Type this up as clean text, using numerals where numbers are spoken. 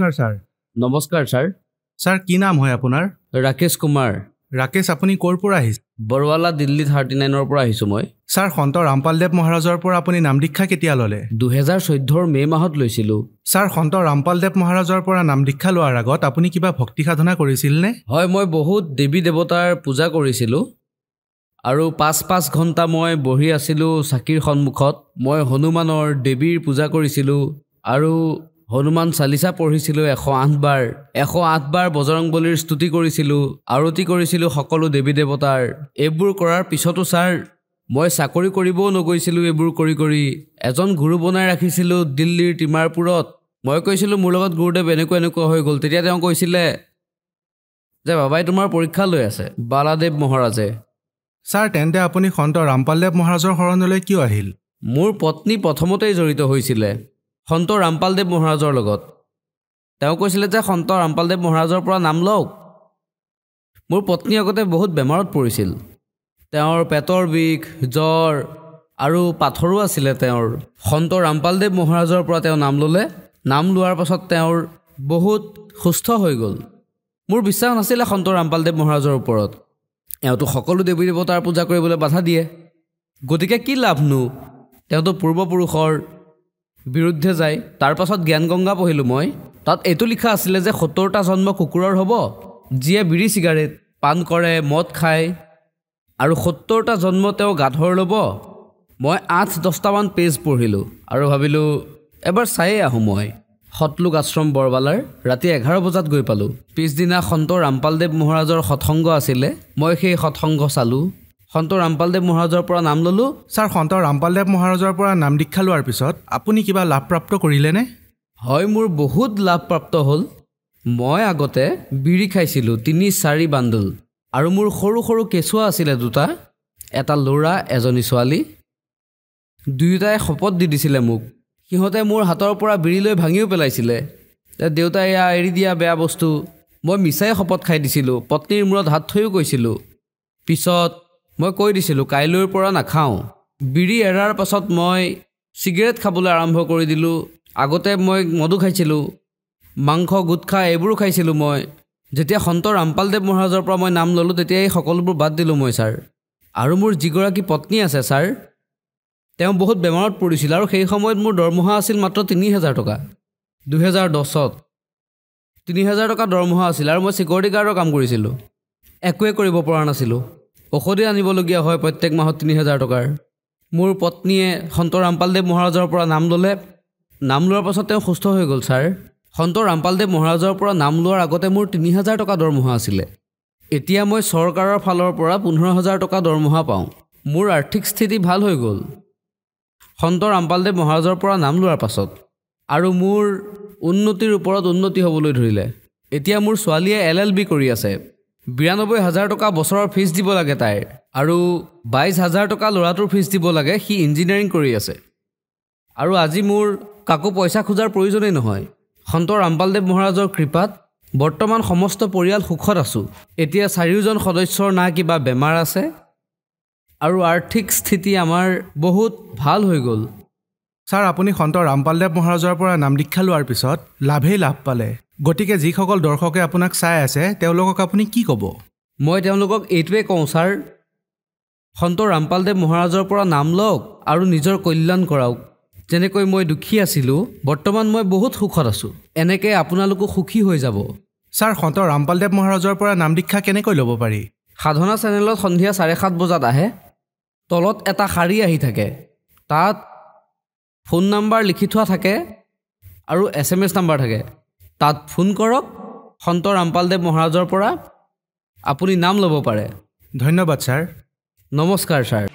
নমস্কাৰ ছাৰ। নমস্কাৰ sir. Sir কি নাম হয় আপোনাৰ? ৰাকেশ কুমাৰ। ৰাকেশ, আপুনি ক'ৰ পৰা আহিছে? বৰৱালা দিল্লী 39ৰ পৰা আহিছোঁ মই। ছাৰ, সন্ত ৰামপালদেৱ মহাৰাজৰ পৰা আপুনি নাম দীক্ষা কেতিয়া ল'লে? 2014 মে' মাহত লৈছিলোঁ। ছাৰ, সন্ত ৰামপালদেৱ মহাৰাজৰ পৰা নাম দীক্ষা লোৱাৰ আগত আপুনি কিবা ভক্তি সাধনা কৰিছিলনে? হয়, মই বহুত দেৱী দেৱতাৰ পূজা কৰিছিলোঁ আৰু 5 ঘণ্টা মই বহি আছিলোঁ চাকিৰ সন্মুখত। মই হনুমানৰ দেৱীৰ পূজা কৰিছিলোঁ আৰু হনুমান চালিচা পঢ়িছিলোঁ 108 বাৰ। 108 বাৰ বজৰংবলীৰ স্তুতি কৰিছিলোঁ, আৰতি কৰিছিলোঁ সকলো দেৱী দেৱতাৰ। এইবোৰ কৰাৰ পিছতো ছাৰ, মই চাকৰি কৰিবও নগৈছিলোঁ। এইবোৰ কৰি এজন গুৰু বনাই ৰাখিছিলোঁ দিল্লীৰ তিমাৰপুৰত। মই কৈছিলোঁ মোৰ লগত গুৰুদেৱ এনেকুৱা হৈ গ'ল। তেতিয়া তেওঁ কৈছিলে যে বাবাই তোমাৰ পৰীক্ষা লৈ আছে, বালাদেৱ মহাৰাজে। ছাৰ, তেন্তে আপুনি সন্ত ৰামপালদেৱ মহাৰাজৰ শৰণলৈ কিয় আহিল? মোৰ পত্নী প্ৰথমতেই জড়িত হৈছিলে সন্ত ৰামপালদেৱ মহাৰাজৰ লগত। তেওঁ কৈছিলে যে সন্ত ৰামপালদেৱ মহাৰাজৰ পৰা নাম লওক। মোৰ পত্নী আগতে বহুত বেমাৰত পৰিছিল। তেওঁৰ পেটৰ বিষ, জ্বৰ আৰু পাথৰো আছিলে তেওঁৰ। সন্ত ৰামপালদেৱ মহাৰাজৰ পৰা তেওঁ নাম ল'লে। নাম লোৱাৰ পাছত তেওঁৰ বহুত সুস্থ হৈ গ'ল। মোৰ বিশ্বাস নাছিলে সন্ত ৰামপালদেৱ মহাৰাজৰ ওপৰত। এওঁতো সকলো দেৱী দেৱতাৰ পূজা কৰিবলৈ বাধা দিয়ে, গতিকে কি লাভনো? তেওঁতো পূৰ্বপুৰুষৰ বিৰুদ্ধে যায়। তাৰ পাছত জ্ঞান গংগা পঢ়িলোঁ মই। তাত এইটো লিখা আছিলে যে 70টা জন্ম কুকুৰৰ হ'ব, যিয়ে বিড়ি চিগাৰেট পান কৰে, মদ খায়, আৰু 70টা জন্ম তেওঁ গাধৰ ল'ব। মই 8-10টামান পেজ পঢ়িলোঁ আৰু ভাবিলোঁ এবাৰ চায়েই আহোঁ মই। সতলোক আশ্ৰম বৰৱালাৰ ৰাতি 11 বজাত গৈ পালোঁ। পিছদিনা সন্ত ৰামপালদেৱ মহাৰাজৰ সৎসংগ আছিলে। মই সেই সৎসংগ চালোঁ। সন্ত ৰামপালদেৱ মহাৰাজৰ পৰা নাম ল'লোঁ। ছাৰ, সন্ত ৰামপালদেৱ মহাৰাজৰ পৰা নাম দীক্ষা লোৱাৰ পিছত আপুনি কিবা লাভপ্ৰাপ্ত কৰিলেনে? হয়, মোৰ বহুত লাভপ্ৰাপ্ত হ'ল। মই আগতে বিড়ি খাইছিলোঁ 3-4 বান্দুল, আৰু মোৰ সৰু সৰু কেঁচুৱা আছিলে 2টা, এটা ল'ৰা এজনী ছোৱালী। দুয়োটাই শপত দি দিছিলে মোক। সিহঁতে মোৰ হাতৰ পৰা বিড়ি লৈ ভাঙিও পেলাইছিলে। দেউতাই এয়া এৰি দিয়া বেয়া বস্তু। মই মিছাই শপত খাই দিছিলোঁ। পত্নীৰ মূৰত হাত থৈও কৈছিলোঁ। পিছত মই কৈ দিছিলোঁ কাইলৈৰ পৰা নাখাওঁ। বিড়ি এৰাৰ পাছত মই চিগাৰেট খাবলৈ আৰম্ভ কৰি দিলোঁ। আগতে মই মদো খাইছিলোঁ, মাংস, গুটখা এইবোৰো খাইছিলোঁ মই। যেতিয়া সন্ত ৰামপালদেৱ মহাৰাজৰ পৰা মই নাম ল'লোঁ, তেতিয়া এই সকলোবোৰ বাদ দিলোঁ মই ছাৰ। আৰু মোৰ যিগৰাকী পত্নী আছে ছাৰ, তেওঁ বহুত বেমাৰত পৰিছিল আৰু সেই সময়ত মোৰ দৰমহা আছিল মাত্ৰ 3000 টকা। 2010ত 3000 টকা দৰমহা আছিল আৰু মই চিকিউৰিটি গাৰ্ডৰ কাম কৰিছিলোঁ। একোৱে কৰিব পৰা নাছিলোঁ। ঔষধে আনিবলগীয়া হয় প্ৰত্যেক মাহত 3000 টকাৰ। মোৰ পত্নীয়ে সন্ত ৰামপালদেৱ মহাৰাজৰ পৰা নাম ল'লে। নাম লোৱাৰ পাছত তেওঁ সুস্থ হৈ গ'ল ছাৰ। সন্ত ৰামপালদেৱ মহাৰাজৰ পৰা নাম লোৱাৰ আগতে মোৰ 3000 টকা দৰমহা আছিলে। এতিয়া মই চৰকাৰৰ ফালৰ পৰা 15000 টকা দৰমহা পাওঁ। মোৰ আৰ্থিক স্থিতি ভাল হৈ গ'ল সন্ত ৰামপালদেৱ মহাৰাজৰ পৰা নাম লোৱাৰ পাছত, আৰু মোৰ উন্নতিৰ ওপৰত উন্নতি হ'বলৈ ধৰিলে। এতিয়া মোৰ ছোৱালীয়ে LLB কৰি আছে। 92000 টকা বছৰৰ ফিজ দিব লাগে তাইৰ, আৰু 22000 টকা ল'ৰাটোৰ ফিজ দিব লাগে। সি ইঞ্জিনিয়াৰিং কৰি আছে। আৰু আজি মোৰ কাকো পইচা খোজাৰ প্ৰয়োজনেই নহয়। সন্ত ৰামপালদেৱ মহাৰাজৰ কৃপাত বৰ্তমান সমস্ত পৰিয়াল সুখত আছোঁ। এতিয়া 4জন সদস্যৰ না কিবা বেমাৰ আছে, আৰু আৰ্থিক স্থিতি আমাৰ বহুত ভাল হৈ গ'ল। ছাৰ, আপুনি সন্ত ৰামপালদেৱ মহাৰাজৰ পৰা নাম দীক্ষা লোৱাৰ পিছত লাভেই লাভ পালে। গতিকে যিসকল দৰ্শকে আপোনাক চাই আছে, তেওঁলোকক আপুনি কি ক'ব? মই তেওঁলোকক এইটোৱে কওঁ ছাৰ, সন্ত ৰামপালদেৱ মহাৰাজৰ পৰা নাম লওক আৰু নিজৰ কল্যাণ কৰাওক। যেনেকৈ মই দুখী আছিলোঁ, বৰ্তমান মই বহুত সুখত আছোঁ। এনেকৈ আপোনালোকো সুখী হৈ যাব। ছাৰ, সন্ত ৰামপালদেৱ মহাৰাজৰ পৰা নাম দীক্ষা কেনেকৈ ল'ব পাৰি? সাধনা চেনেলত সন্ধিয়া 7:30 বজাত আহে। তলত এটা শাৰী আহি থাকে, তাত ফোন নাম্বাৰ লিখি থোৱা থাকে আৰু SMS নাম্বাৰ থাকে। তাত ফোন কৰক। সন্ত ৰামপালদেৱ মহাৰাজৰ পৰা আপুনি নাম ল'ব পাৰে। ধন্যবাদ ছাৰ। নমস্কাৰ ছাৰ।